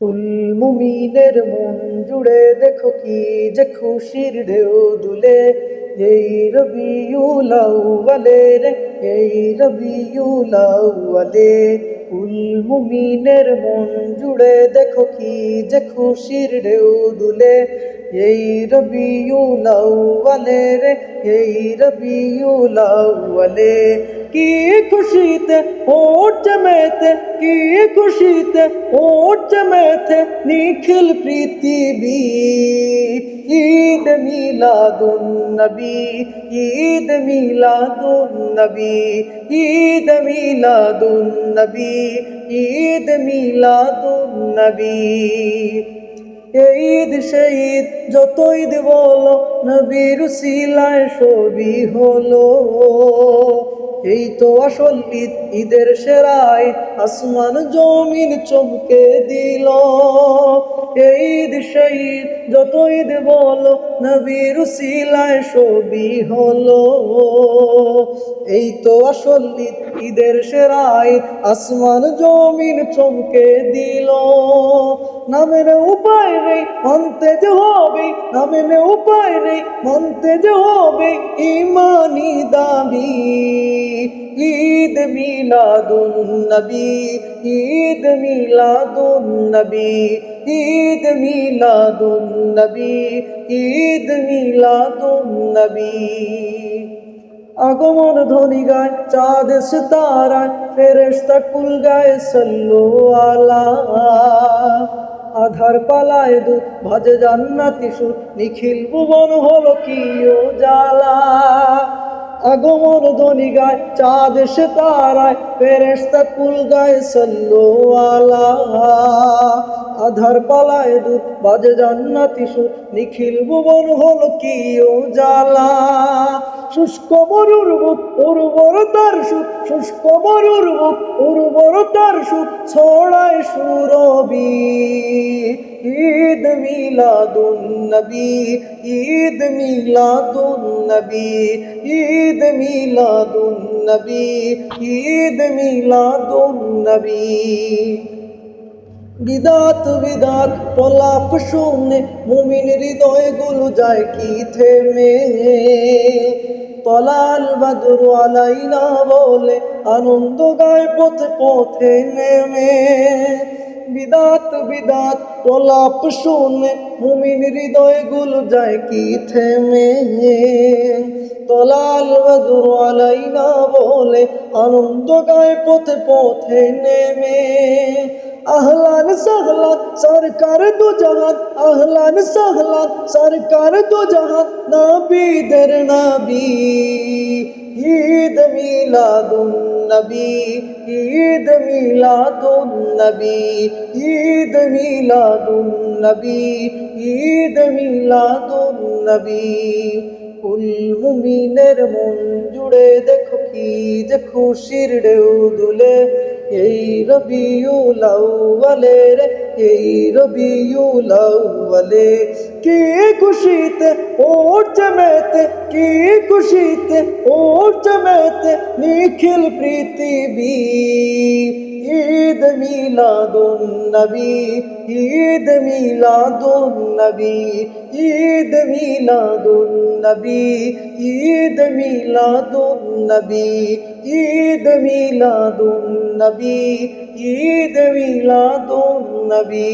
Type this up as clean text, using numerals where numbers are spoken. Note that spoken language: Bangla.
কুল মুমিনের মন জুড়ে দেখো কি যে খুশির ঢেউ দুলে, এই রবিউল আউয়ালে রে, এই রবিউল আউয়ালে। কুল মুমিনের মন জুড়ে দেখো কি যে খুশির ঢেউ দুলে, এই রবিউল আউয়ালে রে, এই রবিউল আউয়ালে। কি খুশিতে ওঠ জমেতে, কি খুশিতে ওঠ জমেতে নিখিল পৃথিবী। ঈদ মিলাদুন নবী, ঈদ মিলাদুন নবী, ঈদ মিলাদুন নবী, ঈদ মিলাদুন নবী। ঈদ সেই ঈদ যত ঈদ বলো, নবীর উসিলায় সবই হলো। এই তো আসল ঈদ, ঈদের সেরা ঈদ, আসমান জমিন চমকে দিল। এই ঈদ সেই ঈদ যত ঈদ বলো, নবীর উসিলায় সবই হলো। এই তো আসল ঈদ, ঈদের সেরা ঈদ, আসমান জমিন চমকে দিল। নামের উপায় নেই মানতে যে হবে, নামের উপায় নেই মানতে যে হবে ইমানি দাবি। ঈদ মিলাদুন নবী, ঈদ মিলাদুন নবী, ঈদ মিলাদুন নবী, ঈদ মিলাদুন নবী। আগমন ধ্বনি গায় চাঁদ সিতারায়, ফেরেশতা কুল গায় সল্লু আলা। আধার পালায় দুধ ভাজে জান্নাতি সুর, নিখিল ভুবন হলো কি উজালা। আগমন ধ্বনি গায় চাঁদ সিতারায়, ফেরেশতা কুল গায় সল্লু আলা। আধার পালায় দুধ বাজে জান্নাতি সুর, নিখিল ভুবন হলো কি উজালা। শুষ্ক মরুর বুক উর্বরতার সুখ, শুষ্ক মরুর বুক উর্বরতার সুখ ছড়ায় সুরবি। ঈদ মিলাদুন নবী, ঈদ মিলাদুন নবী, ঈদ মিলাদুন নবী, ঈদ মিলাদুন নবী। বিদাত বিদাত প্রলাপ শুনে মুমিন হৃদয় গুলো যায় কি থেমে। তলাল বাদর আলাইনা বলে আনন্দ গায় পথে পথে নেমে। বিদাত বিদাত প্রলাপ শুনে মুমিন হৃদয় গুলো যায় কি থেমে। তলাল বাদর আলাইনা বলে আনন্দ গায় পথে পথে নেমে। আহলান সাহলান সরকার দু জাহান, আহলান সাহলান সরকার দু জাহান, নবীদের নবী। ঈদ মিলাদুন নবী, ঈদ মিলাদুন নবী, ঈদ মিলাদুন নবী, ঈদ মিলাদুন নবী। কুল মুমিনের মন জুড়ে দেখো কি যে খুশির ঢেউ দুলে, এই রবিউল আউয়ালে রে, এই রবিউল আউয়ালে। কি খুশিতে ওঠ জমেতে, কি খুশিতে ওঠ জমেতে নিখিল পৃথিবী। ঈদ মিলাদুন নবী, ঈদ মিলাদুন নবী, ঈদ মিলাদুন নবী, ঈদ মিলাদুন নবী, ঈদ মিলাদুন নবী, ঈদ মিলাদুন নবী।